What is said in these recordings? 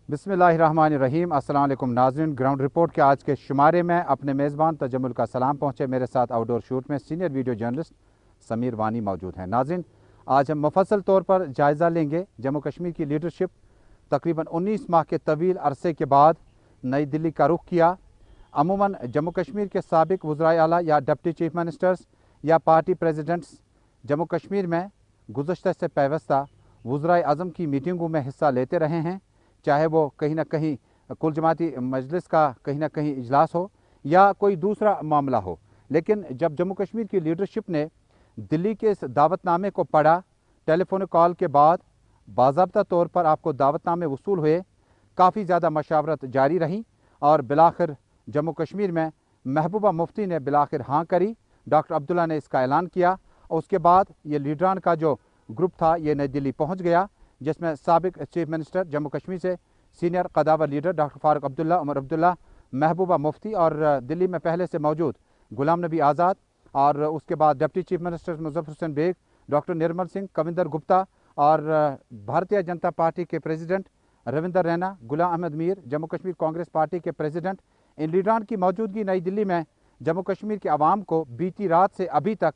बिस्मिल्लाहिर्रहमानिर्रहीम। अस्सलाम वालेकुम नाज़रीन, ग्राउंड रिपोर्ट के आज के शुमारे में अपने मेज़बान तजम्मुल का सलाम पहुँचे। मेरे साथ आउटडोर शूट में सीनियर वीडियो जर्नलिस्ट समीर वानी मौजूद हैं। नाज़रीन, आज हम मुफस्सल तौर पर जायज़ा लेंगे जम्मू कश्मीर की लीडरशिप तकरीबन 19 माह के तवील अरसे के बाद नई दिल्ली का रुख किया। अमूमन जम्मू कश्मीर के साबिक वज़राए आला या डिप्टी चीफ मिनिस्टर्स या पार्टी प्रेसिडेंट्स जम्मू कश्मीर में गुज़श्ता से पैवस्ता वज़राए आज़म की मीटिंगों में हिस्सा लेते रहे हैं, चाहे वो कहीं ना कहीं कुल जमाती मजलिस का कहीं ना कहीं इजलास हो या कोई दूसरा मामला हो। लेकिन जब जम्मू कश्मीर की लीडरशिप ने दिल्ली के इस दावतनामे को पढ़ा, टेलीफोन कॉल के बाद बाज़ाब्ता तौर पर आपको दावतनामे वसूल हुए, काफ़ी ज़्यादा मशावरत जारी रही और बिलाखिर जम्मू कश्मीर में महबूबा मुफ्ती ने बिलाखिर हाँ करी। डॉक्टर अब्दुल्ला ने इसका ऐलान किया और उसके बाद ये लीडरान का जो ग्रुप था ये नई दिल्ली पहुँच गया, जिसमें साबिक चीफ मिनिस्टर जम्मू कश्मीर से सीनियर कदावर लीडर डॉक्टर फारूक अब्दुल्ला, उमर अब्दुल्ला, महबूबा मुफ्ती और दिल्ली में पहले से मौजूद गुलाम नबी आज़ाद और उसके बाद deputy chief minister Muzaffar Hussain Baig, doctor Nirmal Singh, Kavinder Gupta और भारतीय जनता पार्टी के president Ravinder Raina, Ghulam Ahmad Mir, Jammu Kashmir Congress party के प्रेसिडेंट, इन लीडरान की मौजूदगी नई दिल्ली में जम्मू कश्मीर के आवाम को बीती रात से अभी तक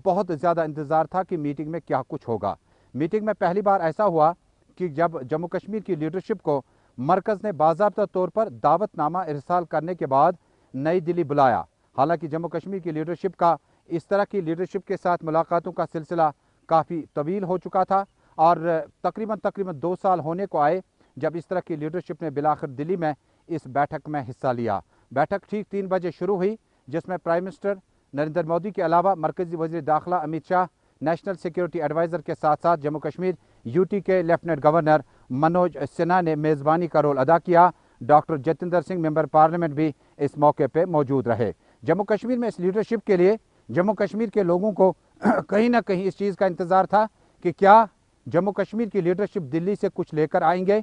बहुत ज़्यादा इंतज़ार था कि मीटिंग में क्या कुछ होगा। मीटिंग में पहली बार ऐसा हुआ कि जब जम्मू कश्मीर की लीडरशिप को मरकज़ ने बाज़ाब्ता तौर पर दावतनामा इरसाल करने के बाद नई दिल्ली बुलाया। हालांकि जम्मू कश्मीर की लीडरशिप का इस तरह की लीडरशिप के साथ मुलाकातों का सिलसिला काफ़ी तवील हो चुका था और तकरीबन 2 साल होने को आए जब इस तरह की लीडरशिप ने बिलाखिर दिल्ली में इस बैठक में हिस्सा लिया। बैठक ठीक 3 बजे शुरू हुई, जिसमें प्राइम मिनिस्टर नरेंद्र मोदी के अलावा मरकज़ी वज़ीर दाखिला Amit Shah, national security adviser के साथ साथ जम्मू कश्मीर यूटी के लेफ्टिनेंट गवर्नर मनोज सिन्हा ने मेज़बानी का रोल अदा किया। Doctor Jatinder Singh member parliament भी इस मौके पर मौजूद रहे। जम्मू कश्मीर में इस लीडरशिप के लिए जम्मू कश्मीर के लोगों को कहीं ना कहीं इस चीज़ का इंतज़ार था कि क्या जम्मू कश्मीर की लीडरशिप दिल्ली से कुछ लेकर आएंगे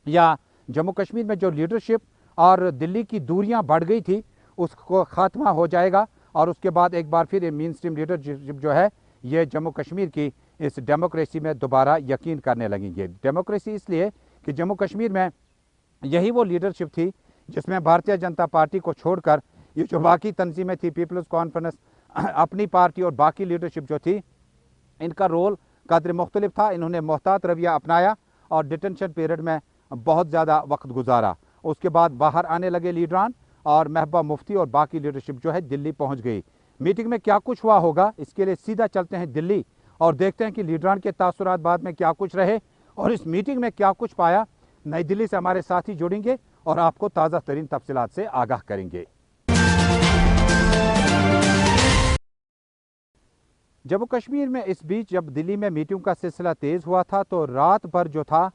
या जम्मू कश्मीर में जो लीडरशिप और दिल्ली की दूरियां बढ़ गई थी उसको ख़ात्मा हो जाएगा और उसके बाद एक बार फिर ये मेन स्ट्रीम लीडरशिप जो है ये जम्मू कश्मीर की इस डेमोक्रेसी में दोबारा यकीन करने लगेंगे। डेमोक्रेसी इसलिए कि जम्मू कश्मीर में यही वो लीडरशिप थी जिसमें भारतीय जनता पार्टी को छोड़कर ये जो बाकी तंजीमें थी, पीपल्स कॉन्फ्रेंस, अपनी पार्टी और बाकी लीडरशिप जो थी, इनका रोल कदर मुख्तलिफ था। इन्होंने मोहतात रवैया अपनाया और डिटेंशन पीरियड में बहुत ज़्यादा वक्त गुजारा। उसके बाद बाहर आने लगे लीडरान और महबूबा मुफ्ती और बाकी लीडरशिप जो है दिल्ली पहुंच गई। मीटिंग में क्या कुछ हुआ होगा इसके लिए सीधा चलते हैं दिल्ली और देखते हैं कि लीडरान के तासुरात बाद में क्या कुछ रहे और इस मीटिंग में क्या कुछ पाया। नई दिल्ली से हमारे साथी जुड़ेंगे और आपको ताज़ा तरीन तफसीलात से आगाह करेंगे। जम्मू कश्मीर में इस बीच जब दिल्ली में मीटिंग का सिलसिला तेज़ हुआ था तो रात भर जो था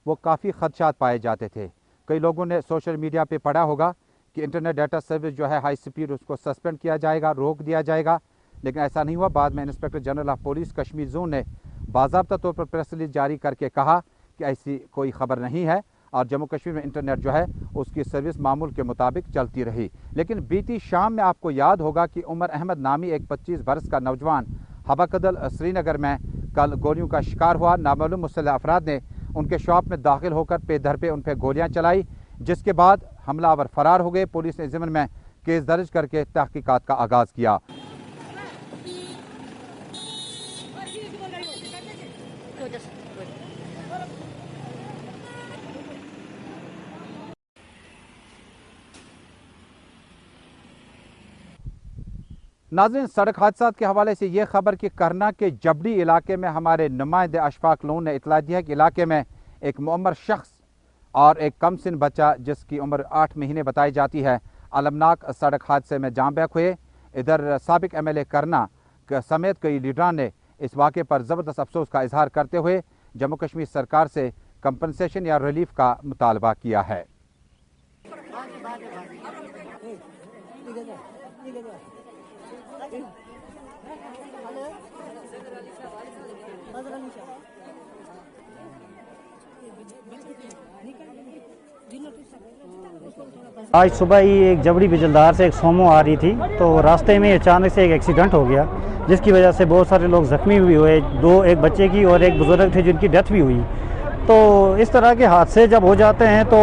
वो काफ़ी खदशात पाए जाते थे। कई लोगों ने सोशल मीडिया पे पढ़ा होगा कि इंटरनेट डाटा सर्विस जो है हाई स्पीड उसको सस्पेंड किया जाएगा, रोक दिया जाएगा, लेकिन ऐसा नहीं हुआ। बाद में inspector general of police Kashmir zone ने बाज़ाब्ता तौर पर प्रेस रिलीज जारी करके कहा कि ऐसी कोई ख़बर नहीं है और जम्मू कश्मीर में इंटरनेट जो है उसकी सर्विस मामूल के मुताबिक चलती रही। लेकिन बीती शाम में आपको याद होगा कि उमर अहमद नामी एक 25 बरस का नौजवान हबाकदल श्रीनगर में कल गोलियों का शिकार हुआ। नामालूम मुसल्लह अफराद ने उनके शॉप में दाखिल होकर पेधर पे उन पर गोलियां चलाई, जिसके बाद हमलावर फरार हो गए। पुलिस ने ज़िम्न में केस दर्ज करके तहकीकात का आगाज़ किया। नाज़रीन, सड़क हादसा के हवाले से ये खबर कि करना के जबड़ी इलाके में हमारे नुमाइंदे अशफाक लोन ने इतला दिया कि इलाके में एक मुअम्मर शख्स और एक कम सिन बच्चा जिसकी उम्र 8 महीने बताई जाती है अलमनाक सड़क हादसे में जाँ बहक हुए। इधर साबिक MLA करना समेत कई लीडरान ने इस वाक़े पर ज़बरदस्त अफसोस का इजहार करते हुए जम्मू कश्मीर सरकार से कंपनसेशन या रिलीफ का मुतालबा किया है। आज सुबह ही एक जबड़ी बिजलदार से एक सोमो आ रही थी तो रास्ते में अचानक से एक एक्सीडेंट हो गया जिसकी वजह से बहुत सारे लोग ज़ख्मी भी हुए। एक बच्चे की और एक बुज़ुर्ग थे जिनकी डेथ भी हुई। تو اس طرح کے حادثے جب ہو جاتے ہیں تو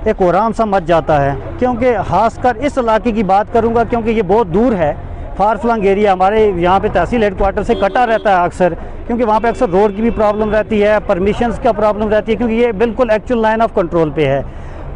ایک کوہرام سا مچ جاتا ہے، کیونکہ خاص کر اس علاقے کی بات کروں گا کیونکہ یہ بہت دور ہے، فار فلنگ ایریا، ہمارے یہاں پہ تحصیل ہیڈ کوارٹر سے کٹا رہتا ہے اکثر، کیونکہ وہاں پہ اکثر روڈ کی بھی پرابلم رہتی ہے، پرمیشنز کا پرابلم رہتی ہے، کیونکہ یہ بالکل ایکچوئل لائن آف کنٹرول پہ ہے۔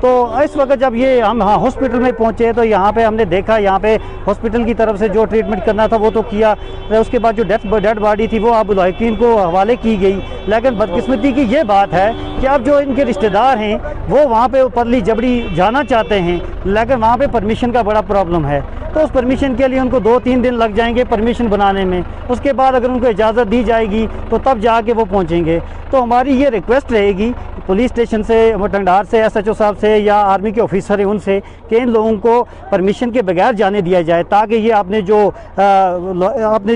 تو اس وقت جب یہ ہم ہاسپٹل میں پہنچے تو یہاں پہ ہم نے دیکھا، یہاں پہ ہاسپٹل کی طرف سے جو ٹریٹمنٹ کرنا تھا وہ تو کیا، اس کے بعد جو ڈیڈ باڈی تھی وہ اب لائقین کو حوالے کی گئی، لیکن بدقسمتی کی یہ بات ہے کہ اب جو ان کے رشتہ دار ہیں وہ وہاں پہ پرلی جبڑی جانا چاہتے ہیں، لیکن وہاں پہ پرمیشن کا بڑا پرابلم ہے، تو اس پرمیشن کے لیے ان کو 2-3 دن لگ جائیں گے پرمیشن بنانے میں، اس کے بعد اگر ان کو اجازت دی جائے گی تو تب جا کے وہ پہنچیں گے۔ تو ہماری یہ ریکویسٹ رہے گی پولیس اسٹیشن سے، ٹنگڈار سے، ایس ایچ او صاحب سے یا آرمی کے آفیسر ہیں ان سے، کہ ان لوگوں کو پرمیشن کے بغیر جانے دیا جائے، تاکہ یہ اپنے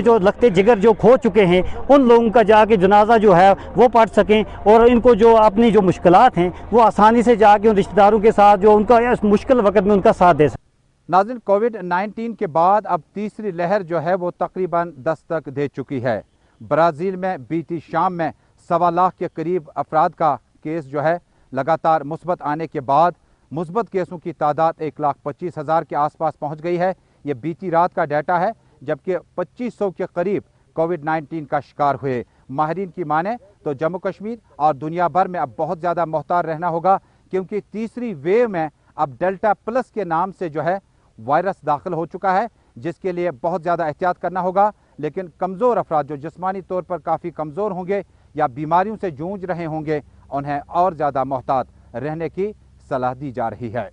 جو لگتے جگر جو کھو چکے ہیں ان لوگوں کا جا کے جنازہ جو ہے وہ پڑھ سکیں، اور ان کو جو اپنی جو مشکلات ہیں وہ آسانی سے جا کے ان رشتہ داروں کے ساتھ جو ان کا اس مشکل وقت میں ان کا ساتھ دے سکیں۔ ناظرین، کووڈ-19 کے بعد اب تیسری لہر جو ہے وہ تقریباً دستک دے چکی ہے۔ برازیل میں بیتی شام میں 1.25 لاکھ کے قریب افراد کا کیس جو ہے لگاتار مثبت آنے کے بعد مثبت کیسوں کی تعداد 1,25,000 کے آس پاس پہنچ گئی ہے۔ یہ بیتی رات کا ڈیٹا ہے، جبکہ 2500 کے قریب کووڈ-19 کا شکار ہوئے۔ ماہرین کی مانیں تو جموں کشمیر اور دنیا بھر میں اب بہت زیادہ محتاط رہنا ہوگا، کیونکہ تیسری ویو میں اب ڈیلٹا پلس کے نام سے جو ہے وائرس داخل ہو چکا ہے، جس کے لیے بہت زیادہ احتیاط کرنا ہوگا۔ لیکن کمزور افراد جو جسمانی طور پر کافی کمزور ہوں گے یا بیماریوں سے جونج رہے ہوں گے، انہیں اور زیادہ محتاط رہنے کی صلاح دی جا رہی ہے۔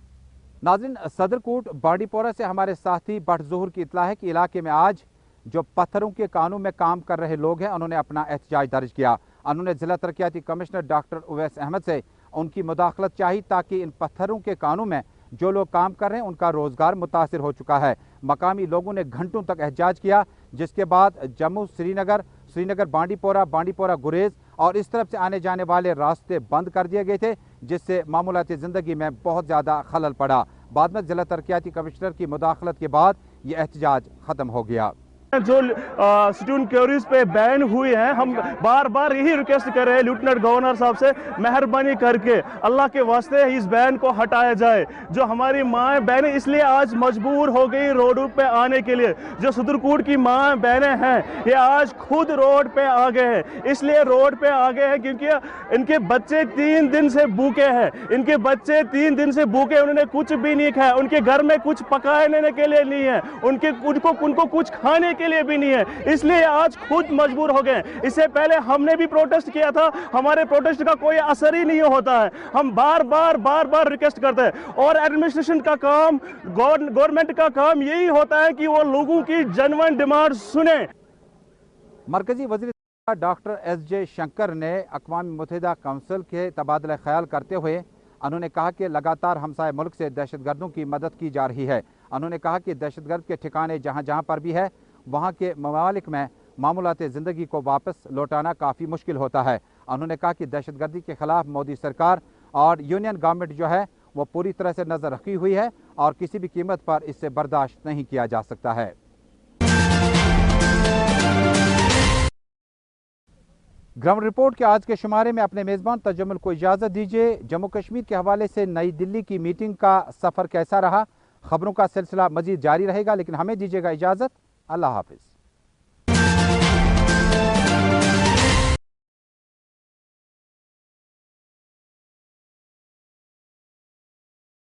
ناظرین، صدر کوٹ بانڈی پورہ سے ہمارے ساتھی بٹ ظہور کی اطلاع ہے کہ علاقے میں آج جو پتھروں کے کانوں میں کام کر رہے لوگ ہیں انہوں نے اپنا احتجاج درج کیا۔ انہوں نے ضلع ترقیاتی کمشنر ڈاکٹر اویس احمد سے ان کی مداخلت چاہی، تاکہ ان پتھروں کے کانوں میں جو لوگ کام کر رہے ہیں ان کا روزگار متاثر ہو چکا ہے۔ مقامی لوگوں نے گھنٹوں تک احتجاج کیا، جس کے بعد جموں سری نگر بانڈی پورہ گریز اور اس طرف سے آنے جانے والے راستے بند کر دیے گئے تھے، جس سے معمولات زندگی میں بہت زیادہ خلل پڑا۔ بعد میں ضلع ترقیاتی کمشنر کی مداخلت کے بعد یہ احتجاج ختم ہو گیا۔ جو اسٹوڈنٹ کیوریز پہ بین ہوئی ہیں، ہم بار بار یہی ریکویسٹ کر رہے ہیں لیفٹیننٹ گورنر صاحب سے، مہربانی کر کے اللہ کے واسطے اس بین کو ہٹایا جائے۔ جو ہماری ماں بہنیں اس لیے آج مجبور ہو گئی روڈ پہ آنے کے لیے، جو صدر کوٹ کی ماں بہنیں ہیں یہ آج خود روڈ پہ آ گئے ہیں، اس لیے روڈ پہ آ گئے ہیں کیونکہ ان کے بچے 3 دن سے بھوکے ہیں، انہوں نے کچھ بھی نہیں کھایا، ان کے گھر میں کچھ پکانے کے لیے نہیں ہے، ان کو کچھ کھانے کے لیے بھی نہیں ہے، اس لیے آج خود مجبور ہو گئے۔ اس سے پہلے ہم نے بھی پروٹیسٹ کیا تھا، ہمارے پروٹیسٹ کا کوئی اثر ہی نہیں ہوتا ہے۔ ہم بار بار ریکویسٹ کرتے ہیں، اور ایڈمنسٹریشن کا کام، گورنمنٹ کا کام یہی ہوتا ہے کہ وہ لوگوں کی جنوین ڈیمانڈ سنیں۔ مرکزی وزیر ڈاکٹر ایس جے شنکر نے اقوام متحدہ کونسل کے تبادلہ خیال کرتے ہوئے انہوں نے کہا کہ لگاتار ہمسائے ملک سے دہشت گردوں کی مدد کی جا رہی ہے۔ انہوں نے کہا کہ دہشت گرد کے ٹھکانے جہاں پر بھی ہے، وہاں کے ممالک میں معمولات زندگی کو واپس لوٹانا کافی مشکل ہوتا ہے۔ انہوں نے کہا کہ دہشت گردی کے خلاف مودی سرکار اور یونین گورنمنٹ جو ہے وہ پوری طرح سے نظر رکھی ہوئی ہے اور کسی بھی قیمت پر اس سے برداشت نہیں کیا جا سکتا ہے۔ گراؤنڈ رپورٹ کے آج کے شمارے میں اپنے میزبان تجمل کو اجازت دیجیے۔ جموں کشمیر کے حوالے سے نئی دلی کی میٹنگ کا سفر کیسا رہا؟ خبروں کا سلسلہ مزید جاری رہے گا، لیکن ہمیں دیجیے گا اجازت۔ اللہ حافظ۔